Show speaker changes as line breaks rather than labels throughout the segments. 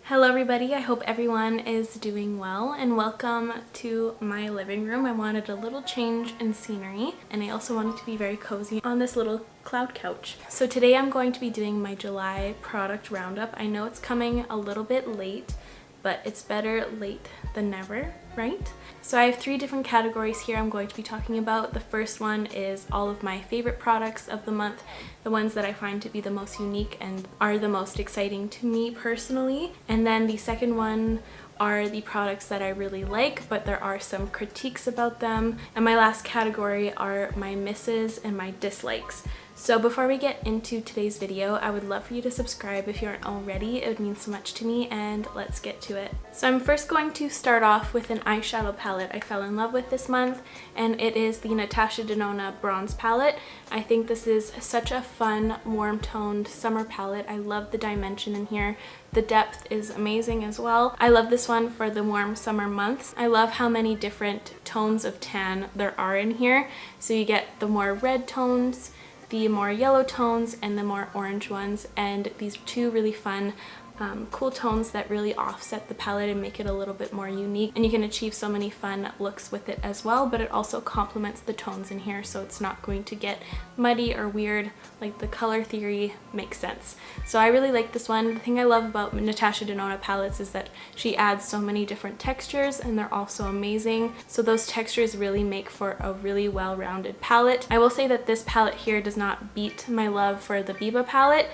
Hello everybody, I hope everyone is doing well and welcome to my living room. I wanted a little change in scenery and I also wanted to be very cozy on this little cloud couch. So today I'm going to be doing my July product roundup. I know it's coming a little bit late, but it's better late than never, right? So I have three different categories here I'm going to be talking about. The first one is all of my favorite products of the month, the ones that I find to be the most unique and are the most exciting to me personally. And then the second one are the products that I really like, but there are some critiques about them. And my last category are my misses and my dislikes. So before we get into today's video, I would love for you to subscribe if you aren't already. It would mean so much to me, and let's get to it. So I'm first going to start off with an eyeshadow palette I fell in love with this month, and it is the Natasha Denona Bronze Palette. I think this is such a fun, warm-toned summer palette. I love the dimension in here. The depth is amazing as well. I love this one for the warm summer months. I love how many different tones of tan there are in here. So you get the more red tones, the more yellow tones, and the more orange ones, and these are two really fun cool tones that really offset the palette and make it a little bit more unique, and you can achieve so many fun looks with it as well, but it also complements the tones in here so it's not going to get muddy or weird. Like, the color theory makes sense. So I really like this one. The thing I love about Natasha Denona palettes is that she adds so many different textures and they're all so amazing. So those textures really make for a really well-rounded palette. I will say that this palette here does not beat my love for the Biba palette.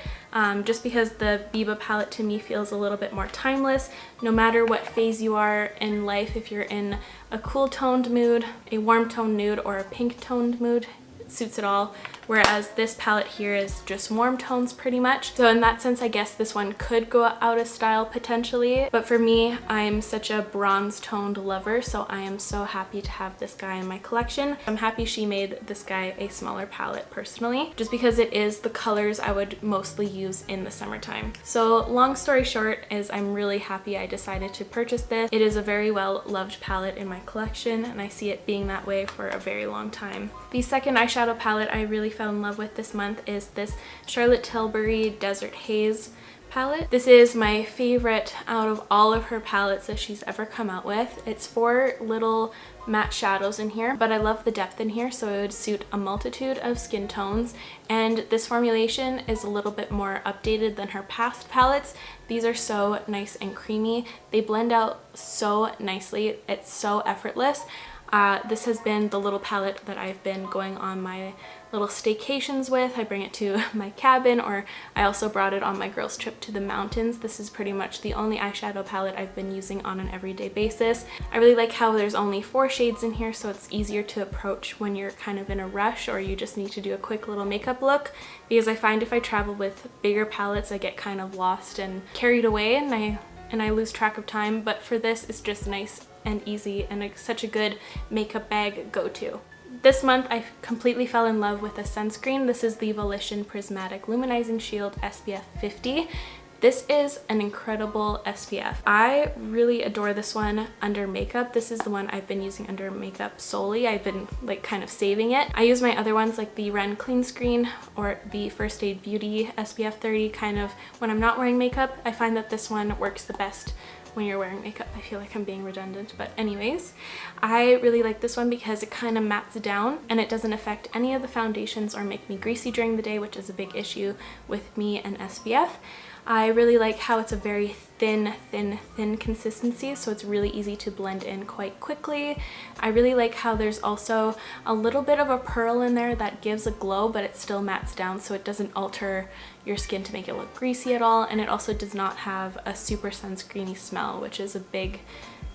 Just because the Biba palette to me feels a little bit more timeless. No matter what phase you are in life, if you're in a cool toned mood, a warm toned mood, or a pink toned mood, it suits it all. Whereas this palette here is just warm tones pretty much. So in that sense, I guess this one could go out of style potentially. But for me, I'm such a bronze toned lover, so I am so happy to have this guy in my collection. I'm happy she made this guy a smaller palette personally, just because it is the colors I would mostly use in the summertime. So long story short is I'm really happy I decided to purchase this. It is a very well loved palette in my collection, and I see it being that way for a very long time. The second eyeshadow palette I really fell in love with this month is this Charlotte Tilbury Desert Haze palette. This is my favorite out of all of her palettes that she's ever come out with. It's 4 little matte shadows in here, but I love the depth in here, so it would suit a multitude of skin tones. And this formulation is a little bit more updated than her past palettes. These are so nice and creamy. They blend out so nicely. It's so effortless. This has been the little palette that I've been going on my little staycations with. I bring it to my cabin, or I also brought it on my girls' trip to the mountains. This is pretty much the only eyeshadow palette I've been using on an everyday basis. I really like how there's only 4 shades in here, so it's easier to approach when you're kind of in a rush or you just need to do a quick little makeup look, because I find if I travel with bigger palettes, I get kind of lost and carried away and I lose track of time. But for this, it's just nice and easy and such a good makeup bag go-to. This month I completely fell in love with a sunscreen. This is the Volition Prismatic Luminizing Shield SPF 50. This is an incredible SPF. I really adore this one under makeup. This is the one I've been using under makeup solely. I've been like kind of saving it. I use my other ones like the Ren Clean Screen or the First Aid Beauty SPF 30 kind of when I'm not wearing makeup. I find that this one works the best when you're wearing makeup. I feel like I'm being redundant, but anyways, I really like this one because it kind of mattes down and it doesn't affect any of the foundations or make me greasy during the day, which is a big issue with me and SPF. I really like how it's a very thin consistency, so it's really easy to blend in quite quickly. I really like how there's also a little bit of a pearl in there that gives a glow, but it still mattes down, so it doesn't alter your skin to make it look greasy at all. And it also does not have a super sunscreeny smell, which is a big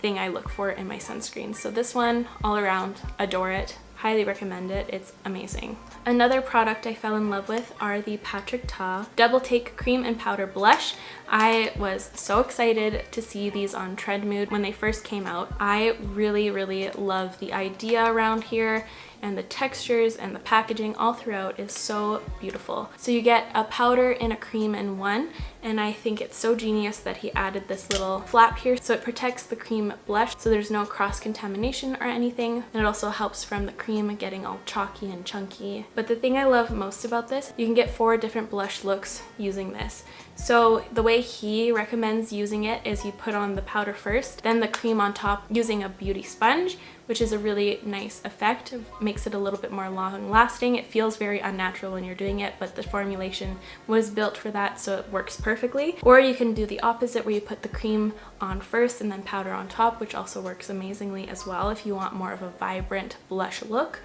thing I look for in my sunscreen. So this one, all around, adore it. Highly recommend it. It's amazing. Another product I fell in love with are the Patrick Ta Double Take Cream and Powder Blush. I was so excited to see these on Trend Mood when they first came out. I really love the idea around here. and the textures and the packaging all throughout is so beautiful. So you get a powder and a cream in one, and I think it's so genius that he added this little flap here so it protects the cream blush so there's no cross-contamination or anything, and it also helps from the cream getting all chalky and chunky. But the thing I love most about this, you can get 4 different blush looks using this. So the way he recommends using it is you put on the powder first, then the cream on top using a beauty sponge, which is a really nice effect. It makes it a little bit more long lasting. It feels very unnatural when you're doing it, but the formulation was built for that, so it works perfectly. Or you can do the opposite where you put the cream on first and then powder on top, which also works amazingly as well if you want more of a vibrant blush look.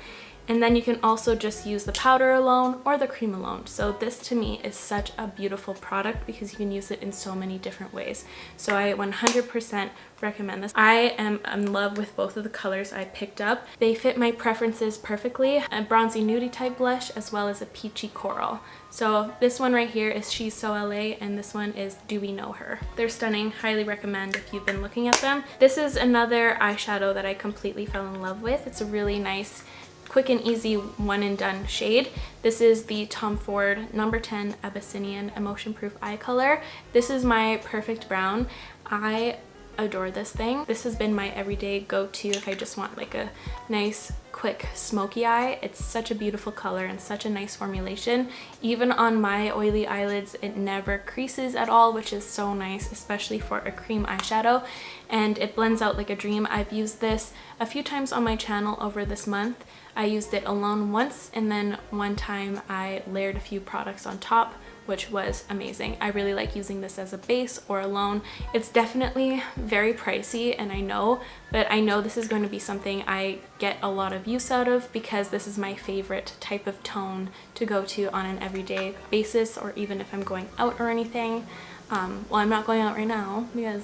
And then you can also just use the powder alone or the cream alone. So this to me is such a beautiful product because you can use it in so many different ways. So I 100% recommend this. I am in love with both of the colors I picked up. They fit my preferences perfectly. A bronzy nudie type blush as well as a peachy coral. So this one right here is She's So LA, and this one is Do We Know Her. They're stunning. Highly recommend if you've been looking at them. This is another eyeshadow that I completely fell in love with. It's a really nice quick and easy one and done shade. This is the Tom Ford number 10 Abyssinian Emotion Proof Eye Color. This is my perfect brown. I adore this thing. This has been my everyday go-to if I just want like a nice quick smoky eye. It's such a beautiful color and such a nice formulation. Even on my oily eyelids, it never creases at all, which is so nice, especially for a cream eyeshadow, and it blends out like a dream. I've used this a few times on my channel over this month. I used it alone once, and then one time I layered a few products on top, which was amazing. I really like using this as a base or alone. It's definitely very pricey, and I know, but I know this is going to be something I get a lot of use out of because this is my favorite type of tone to go to on an everyday basis, or even if I'm going out or anything. Well, I'm not going out right now because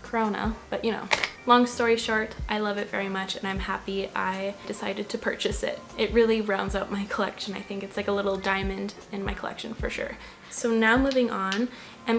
Corona, but you know. Long story short, I love it very much and I'm happy I decided to purchase it. It really rounds out my collection. I think it's like a little diamond in my collection for sure. So now moving on,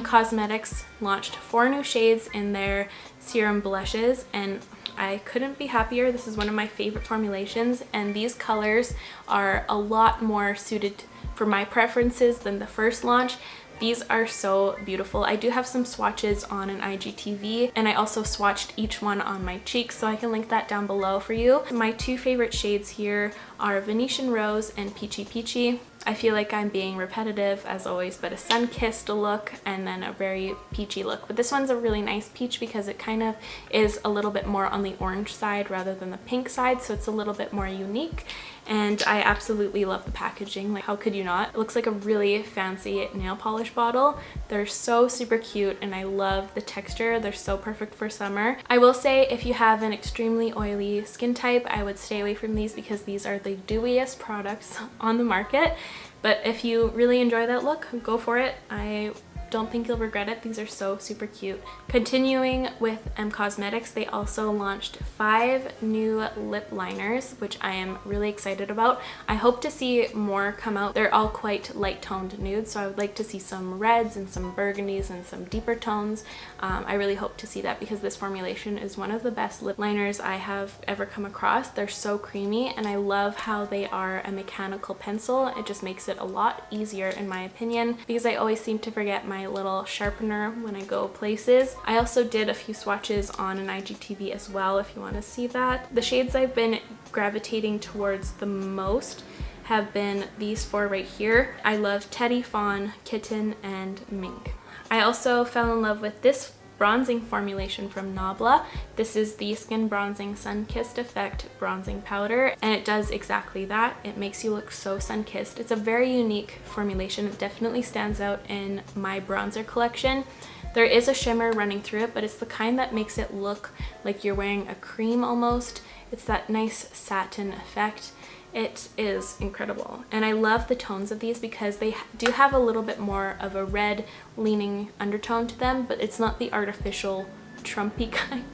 Cosmetics launched 4 new shades in their serum blushes, and I couldn't be happier. This is one of my favorite formulations, and these colors are a lot more suited for my preferences than the first launch. These are so beautiful. I do have some swatches on an IGTV, and I also swatched each one on my cheeks, so I can link that down below for you. My 2 favorite shades here are Venetian Rose and Peachy Peachy. I feel like I'm being repetitive as always, but a sun-kissed look and then a very peachy look. But this one's a really nice peach because it kind of is a little bit more on the orange side rather than the pink side, so it's a little bit more unique. And I absolutely love the packaging. Like, how could you not? It looks like a really fancy nail polish bottle. They're so super cute and I love the texture. They're so perfect for summer. I will say if you have an extremely oily skin type, I would stay away from these because these are the dewiest products on the market. But if you really enjoy that look, go for it. I don't think you'll regret it. These are so super cute. Continuing with Cosmetics, they also launched 5 new lip liners, which I am really excited about. I hope to see more come out. They're all quite light toned nudes, so I would like to see some reds and some burgundies and some deeper tones. I really hope to see that because this formulation is one of the best lip liners I have ever come across. They're so creamy and I love how they are a mechanical pencil. It just makes it a lot easier in my opinion because I always seem to forget my little sharpener when I go places. I also did a few swatches on an IGTV as well if you want to see that. The shades I've been gravitating towards the most have been these 4 right here. I love Teddy, Fawn, Kitten, and Mink. I also fell in love with this bronzing formulation from Nabla. This is the Skin Bronzing Sun-Kissed Effect Bronzing Powder, and it does exactly that. It makes you look so sun-kissed. It's a very unique formulation. It definitely stands out in my bronzer collection. There is a shimmer running through it, but it's the kind that makes it look like you're wearing a cream almost. It's that nice satin effect. It is incredible, and I love the tones of these because they do have a little bit more of a red leaning undertone to them, but it's not the artificial Trumpy kind.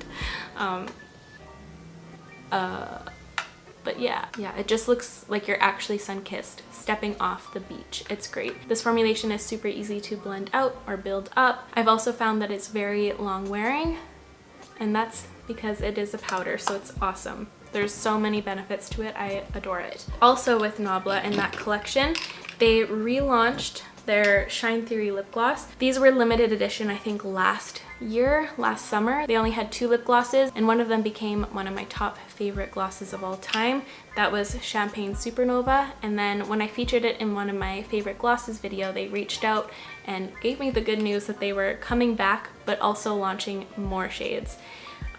But yeah, it just looks like you're actually sun-kissed, stepping off the beach. It's great. This formulation is super easy to blend out or build up. I've also found that it's very long wearing, and that's because it is a powder, so it's awesome. There's so many benefits to it. I adore it. Also with Nabla in that collection, they relaunched their Shine Theory lip gloss. These were limited edition, I think last summer. They only had 2 lip glosses, and one of them became one of my top favorite glosses of all time. That was Champagne Supernova. And then when I featured it in one of my favorite glosses video, they reached out and gave me the good news that they were coming back, but also launching more shades.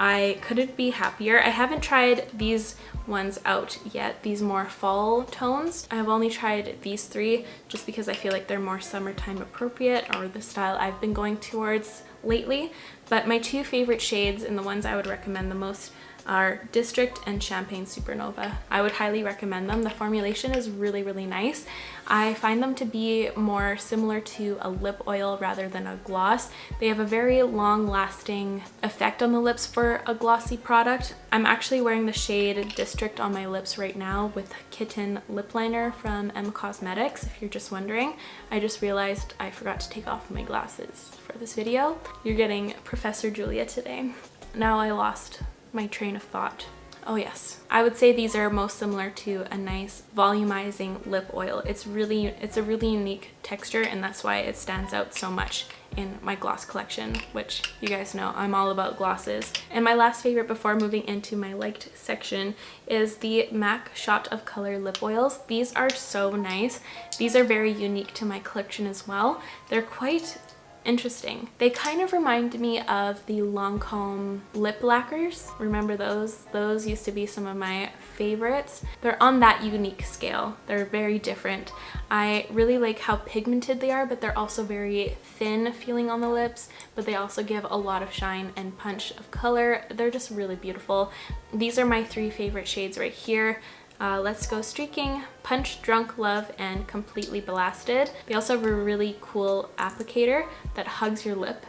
I couldn't be happier. I haven't tried these ones out yet, these more fall tones. I've only tried these 3 just because I feel like they're more summertime appropriate, or the style I've been going towards lately. But my 2 favorite shades, and the ones I would recommend the most, are District and Champagne Supernova. I would highly recommend them. The formulation is really, really nice. I find them to be more similar to a lip oil rather than a gloss. They have a very long-lasting effect on the lips for a glossy product. I'm actually wearing the shade District on my lips right now with Kitten lip liner from M Cosmetics, if you're just wondering. I just realized I forgot to take off my glasses for this video. You're getting Professor Julia today. Now I lost my train of thought. Oh yes, I would say these are most similar to a nice volumizing lip oil. It's a really unique texture, and that's why it stands out so much in my gloss collection, which you guys know I'm all about glosses. And my last favorite before moving into my liked section is the MAC Shot of Color lip oils. These are so nice. These are very unique to my collection as well. They're quite interesting. They kind of remind me of the Lancome lip lacquers. Remember those? Those used to be some of my favorites. They're on that unique scale. They're very different. I really like how pigmented they are, but they're also very thin feeling on the lips, but they also give a lot of shine and punch of color. They're just really beautiful. These are my 3 favorite shades right here. Let's Go Streaking, Punch Drunk Love, and Completely Blasted. They also have a really cool applicator that hugs your lip.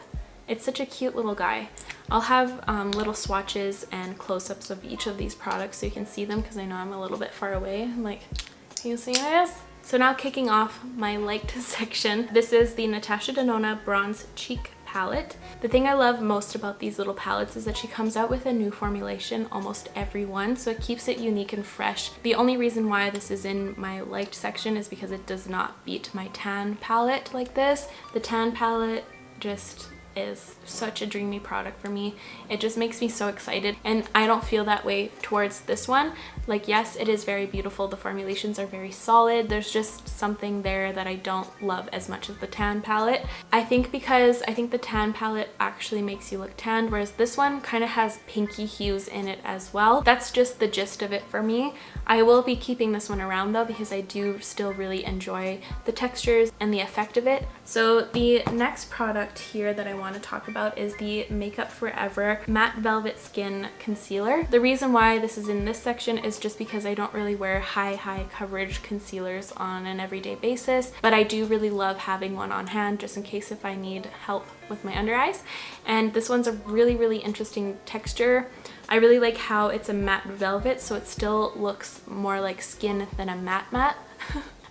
It's such a cute little guy. I'll have little swatches and close-ups of each of these products so you can see them, because I know I'm a little bit far away. I'm like, can you see this? So now kicking off my liked section, this is the Natasha Denona Bronze Cheek palette. The thing I love most about these little palettes is that she comes out with a new formulation almost every one, so it keeps it unique and fresh. The only reason why this is in my liked section is because it does not beat my tan palette like this. The tan palette just is such a dreamy product for me. It just makes me so excited, and I don't feel that way towards this one. Like, yes, it is very beautiful. The formulations are very solid. There's just something there that I don't love as much as the tan palette. I think the tan palette actually makes you look tanned, whereas this one kind of has pinky hues in it as well. That's just the gist of it for me. I will be keeping this one around though, because I do still really enjoy the textures and the effect of it. So the next product here that I want to talk about is the Makeup Forever Matte Velvet Skin Concealer. The reason why this is in this section is just because I don't really wear high coverage concealers on an everyday basis, but I do really love having one on hand just in case if I need help with my under eyes. And this one's a really interesting texture. I really like how it's a matte velvet, so it still looks more like skin than a matte.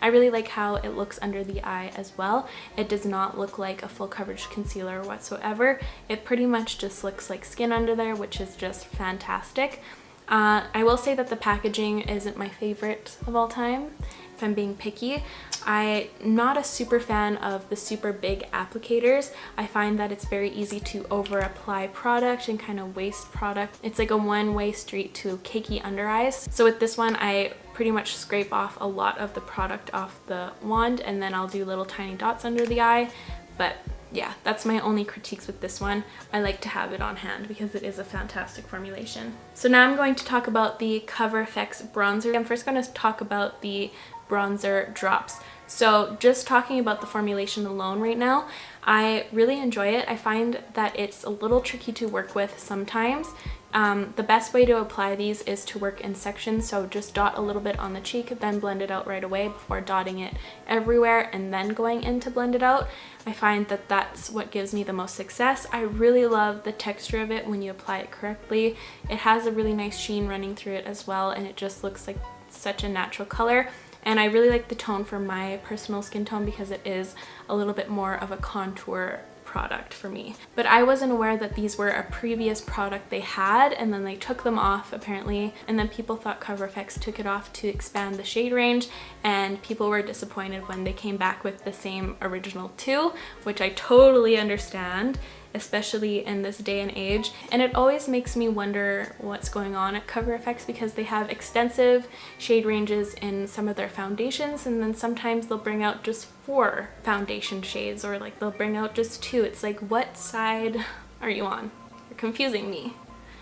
I really like how it looks under the eye as well. It does not look like a full coverage concealer whatsoever. It pretty much just looks like skin under there, which is just fantastic. I will say that the packaging isn't my favorite of all time, if I'm being picky. I'm not a super fan of the super big applicators. I find that it's very easy to over apply product and kind of waste product. It's like a one-way street to cakey under eyes. So with this one, I pretty much scrape off a lot of the product off the wand, and then I'll do little tiny dots under the eye. But yeah, that's my only critiques with this one. I like to have it on hand because it is a fantastic formulation. So now I'm going to talk about the CoverFX bronzer. I'm first going to talk about the bronzer drops. So just talking about the formulation alone right now, I really enjoy it. I find that it's a little tricky to work with sometimes. The best way to apply these is to work in sections, so just dot a little bit on the cheek, then blend it out right away before dotting it everywhere and then going in to blend it out. I find that that's what gives me the most success. I really love the texture of it when you apply it correctly. It has a really nice sheen running through it as well, and it just looks like such a natural color. And I really like the tone for my personal skin tone because it is a little bit more of a contour product for me. But I wasn't aware that these were a previous product they had, and then they took them off apparently, and then people thought CoverFX took it off to expand the shade range, and people were disappointed when they came back with the same original two, which I totally understand, especially in this day and age. And it always makes me wonder what's going on at CoverFX, because they have extensive shade ranges in some of their foundations, and then sometimes they'll bring out just 4 foundation shades, or like they'll bring out just 2. It's like, what side are you on? You're confusing me.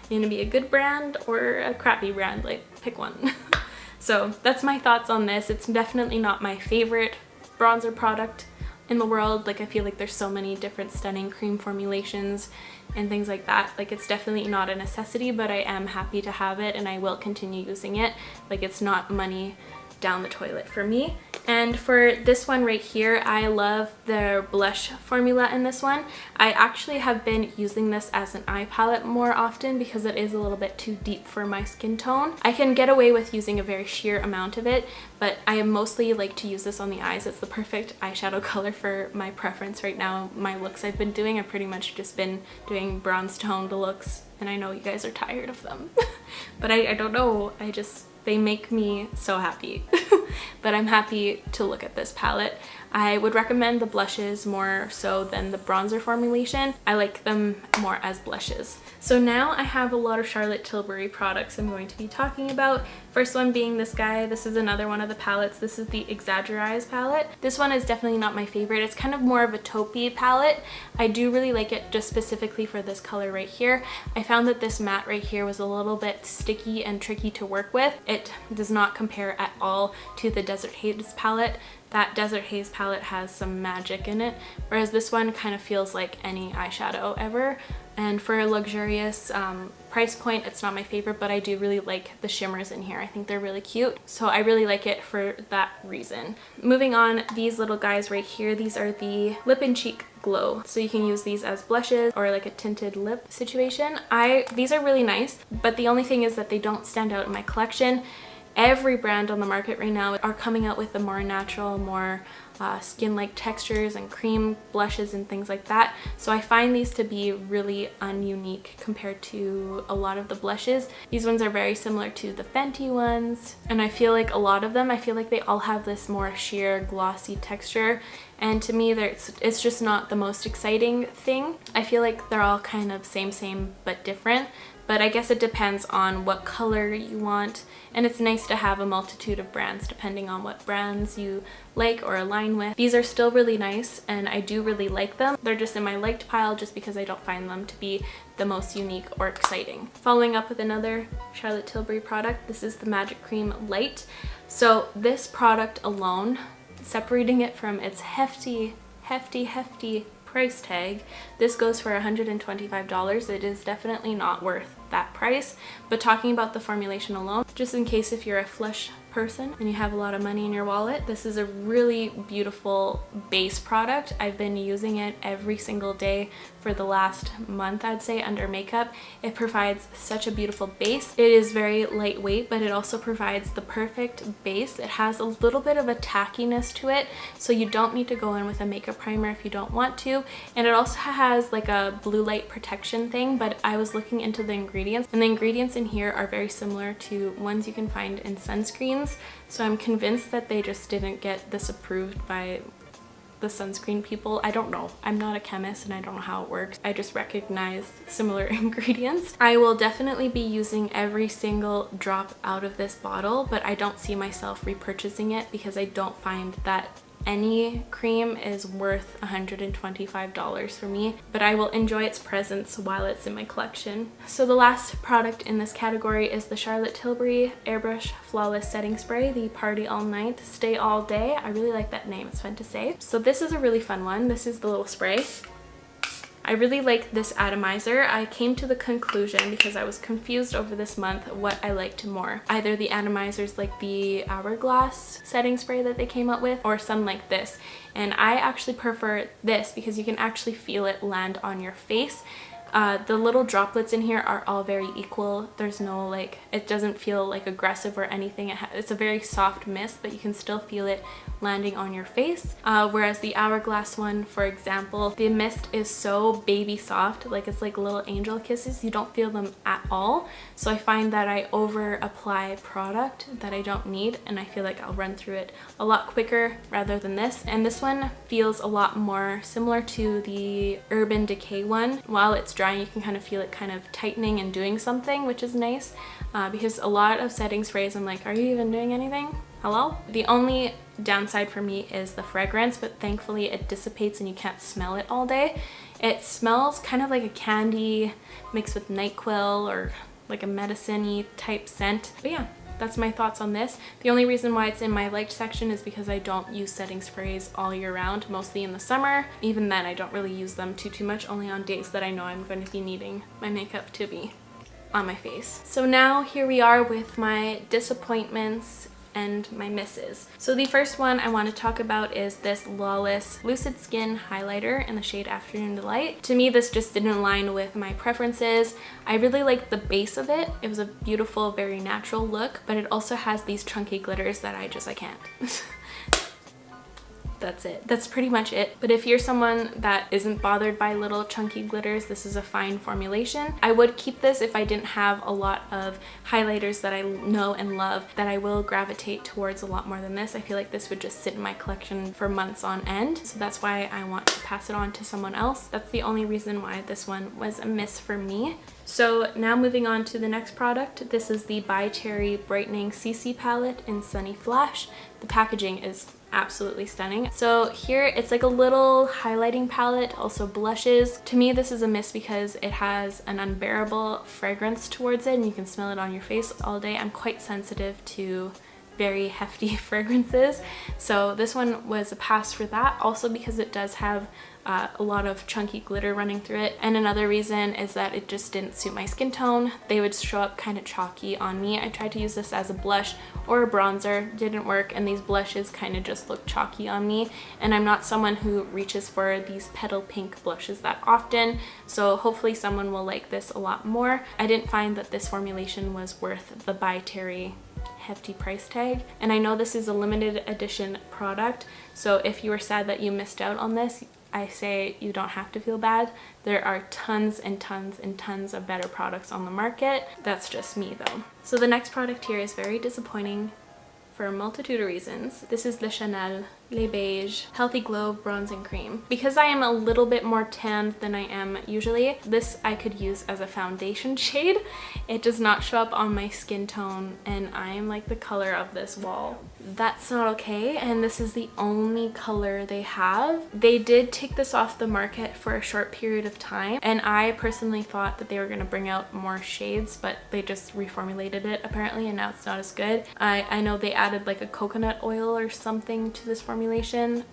You're gonna be a good brand or a crappy brand? Like, pick one. So that's my thoughts on this. It's definitely not my favorite bronzer product in the world. Like, I feel like there's so many different stunning cream formulations and things like that. Like, it's definitely not a necessity, but I am happy to have it and I will continue using it. Like, it's not money down the toilet for me. And for this one right here, I love their blush formula in this one. I actually have been using this as an eye palette more often because it is a little bit too deep for my skin tone. I can get away with using a very sheer amount of it, but I mostly like to use this on the eyes. It's the perfect eyeshadow color for my preference right now. My looks I've been doing, I've pretty much just been doing bronze toned looks, and I know you guys are tired of them. But I don't know, they make me so happy. But I'm happy to look at this palette. I would recommend the blushes more so than the bronzer formulation. I like them more as blushes. So now I have a lot of Charlotte Tilbury products I'm going to be talking about. First one being this guy. This is another one of the palettes. This is the Exaggerize palette. This one is definitely not my favorite. It's kind of more of a taupey palette. I do really like it just specifically for this color right here. I found that this matte right here was a little bit sticky and tricky to work with. It does not compare at all to the Desert Haze palette. That Desert Haze palette has some magic in it, whereas this one kind of feels like any eyeshadow ever. And for a luxurious price point, it's not my favorite, but I do really like the shimmers in here. I think they're really cute, so I really like it for that reason. Moving on, these little guys right here, these are the Lip and Cheek Glow. So you can use these as blushes or like a tinted lip situation. These are really nice, but the only thing is that they don't stand out in my collection. Every brand on the market right now are coming out with the more natural, more skin-like textures and cream blushes and things like that. So I find these to be really ununique compared to a lot of the blushes. These ones are very similar to the Fenty ones, and I feel like a lot of them, I feel like they all have this more sheer glossy texture, and to me it's just not the most exciting thing. I feel like they're all kind of same but different. But I guess it depends on what color you want, and it's nice to have a multitude of brands depending on what brands you like or align with. These are still really nice and I do really like them. They're just in my liked pile just because I don't find them to be the most unique or exciting. Following up with another Charlotte Tilbury product, this is the Magic Cream Light. So this product alone, separating it from its hefty price tag, this goes for $125. It is definitely not worth that price, but talking about the formulation alone, just in case if you're a flush person and you have a lot of money in your wallet, this is a really beautiful base product. I've been using it every single day for the last month, I'd say, under makeup. It provides such a beautiful base. It is very lightweight, but it also provides the perfect base. It has a little bit of a tackiness to it, so you don't need to go in with a makeup primer if you don't want to. And it also has like a blue light protection thing, but I was looking into the ingredients, and the ingredients in here are very similar to ones you can find in sunscreens. So I'm convinced that they just didn't get this approved by the sunscreen people. I don't know. I'm not a chemist and I don't know how it works. I just recognized similar ingredients. I will definitely be using every single drop out of this bottle, but I don't see myself repurchasing it because I don't find that any cream is worth $125 for me, but I will enjoy its presence while it's in my collection. So the last product in this category is the Charlotte Tilbury Airbrush Flawless Setting Spray, the Party All Night, Stay All Day. I really like that name, it's fun to say. So this is a really fun one. This is the little spray. I really like this atomizer. I came to the conclusion because I was confused over this month what I liked more. Either the atomizers like the Hourglass setting spray that they came up with, or some like this. And I actually prefer this because you can actually feel it land on your face. The little droplets in here are all very equal. There's no like, it doesn't feel like aggressive or anything. It's a very soft mist, but you can still feel it landing on your face. Whereas the Hourglass one, for example, the mist is so baby soft, like it's like little angel kisses. You don't feel them at all. So I find that I over apply product that I don't need, and I feel like I'll run through it a lot quicker rather than this. And this one feels a lot more similar to the Urban Decay one. While it's drying, you can kind of feel it kind of tightening and doing something, which is nice, because a lot of setting sprays I'm like, are you even doing anything? Hello? The only downside for me is the fragrance, but thankfully it dissipates and you can't smell it all day. It smells kind of like a candy mixed with NyQuil or like a medicine-y type scent. But yeah, that's my thoughts on this. The only reason why it's in my liked section is because I don't use setting sprays all year round, mostly in the summer. Even then, I don't really use them too much, only on days that I know I'm going to be needing my makeup to be on my face. So now here we are with my disappointments and my misses. So the first one I want to talk about is this Lawless Lucid Skin Highlighter in the shade Afternoon Delight. To me, this just didn't align with my preferences. I really liked the base of it. It was a beautiful, very natural look, but it also has these chunky glitters that I can't. That's it. That's pretty much it. But if you're someone that isn't bothered by little chunky glitters, this is a fine formulation. I would keep this if I didn't have a lot of highlighters that I know and love that I will gravitate towards a lot more than this. I feel like this would just sit in my collection for months on end. So that's why I want to pass it on to someone else. That's the only reason why this one was a miss for me. So now moving on to the next product. This is the By Cherry Brightening CC Palette in Sunny Flash. The packaging is absolutely stunning. So here it's like a little highlighting palette, also blushes. To me, this is a miss because it has an unbearable fragrance towards it and you can smell it on your face all day. I'm quite sensitive to very hefty fragrances, so this one was a pass for that, also because it does have a lot of chunky glitter running through it. And another reason is that it just didn't suit my skin tone. They would show up kind of chalky on me. I tried to use this as a blush or a bronzer, didn't work, and these blushes kind of just look chalky on me, and I'm not someone who reaches for these petal pink blushes that often, so hopefully someone will like this a lot more. I didn't find that this formulation was worth the By Terry hefty price tag, and I know this is a limited edition product, so if you were sad that you missed out on this, I say you don't have to feel bad. There are tons and tons and tons of better products on the market. That's just me though. So the next product here is very disappointing for a multitude of reasons. This is the Chanel Les Beige Healthy Glow Bronzing Cream. Because I am a little bit more tanned than I am usually, this I could use as a foundation shade. It does not show up on my skin tone, and I am like the color of this wall. That's not okay, and this is the only color they have. They did take this off the market for a short period of time, and I personally thought that they were going to bring out more shades, but they just reformulated it apparently, and now it's not as good. I know they added like a coconut oil or something to this formulation.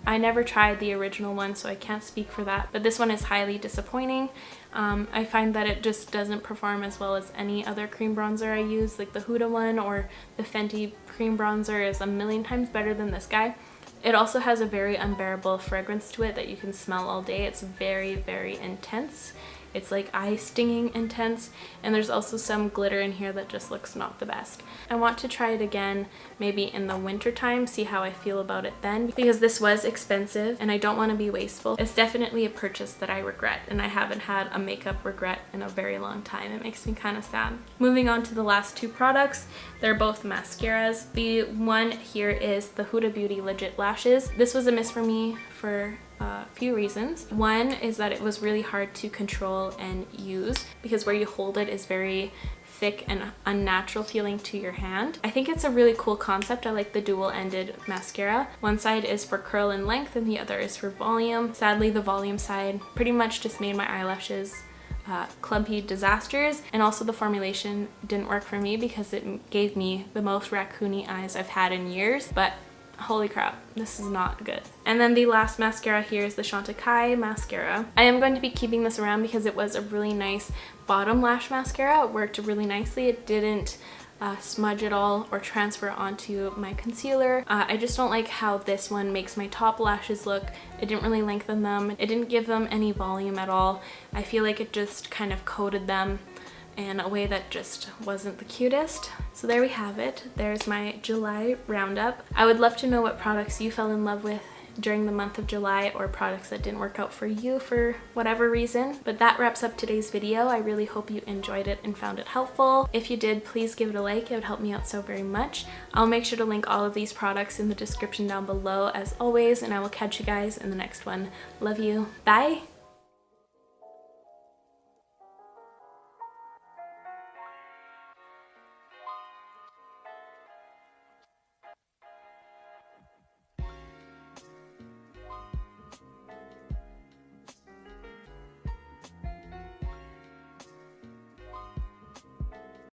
I never tried the original one, so I can't speak for that, but this one is highly disappointing. I find that it just doesn't perform as well as any other cream bronzer I use, like the Huda one or the Fenty cream bronzer is a million times better than this guy. It also has a very unbearable fragrance to it that you can smell all day. It's very, very intense. It's like eye stinging intense, and there's also some glitter in here that just looks not the best. I want to try it again maybe in the winter time, see how I feel about it then, because this was expensive and I don't want to be wasteful. It's definitely a purchase that I regret, and I haven't had a makeup regret in a very long time. It makes me kind of sad. Moving on to the last two products, they're both mascaras. The one here is the Huda Beauty Legit Lashes. This was a miss for me for a few reasons. One is that it was really hard to control and use because where you hold it is very thick and unnatural feeling to your hand. I think it's a really cool concept. I like the dual-ended mascara. One side is for curl and length and the other is for volume. Sadly, the volume side pretty much just made my eyelashes clumpy disasters, and also the formulation didn't work for me because it gave me the most raccoony eyes I've had in years, but holy crap, this is not good. And then the last mascara here is the Chantecaille mascara. I am going to be keeping this around because it was a really nice bottom lash mascara. It worked really nicely. It didn't smudge at all or transfer onto my concealer. I just don't like how this one makes my top lashes look. It didn't really lengthen them. It didn't give them any volume at all. I feel like it just kind of coated them in a way that just wasn't the cutest. So there we have it. There's my July roundup. I would love to know what products you fell in love with during the month of July, or products that didn't work out for you for whatever reason. But that wraps up today's video. I really hope you enjoyed it and found it helpful. If you did, please give it a like. It would help me out so very much. I'll make sure to link all of these products in the description down below as always, and I will catch you guys in the next one. Love you. Bye!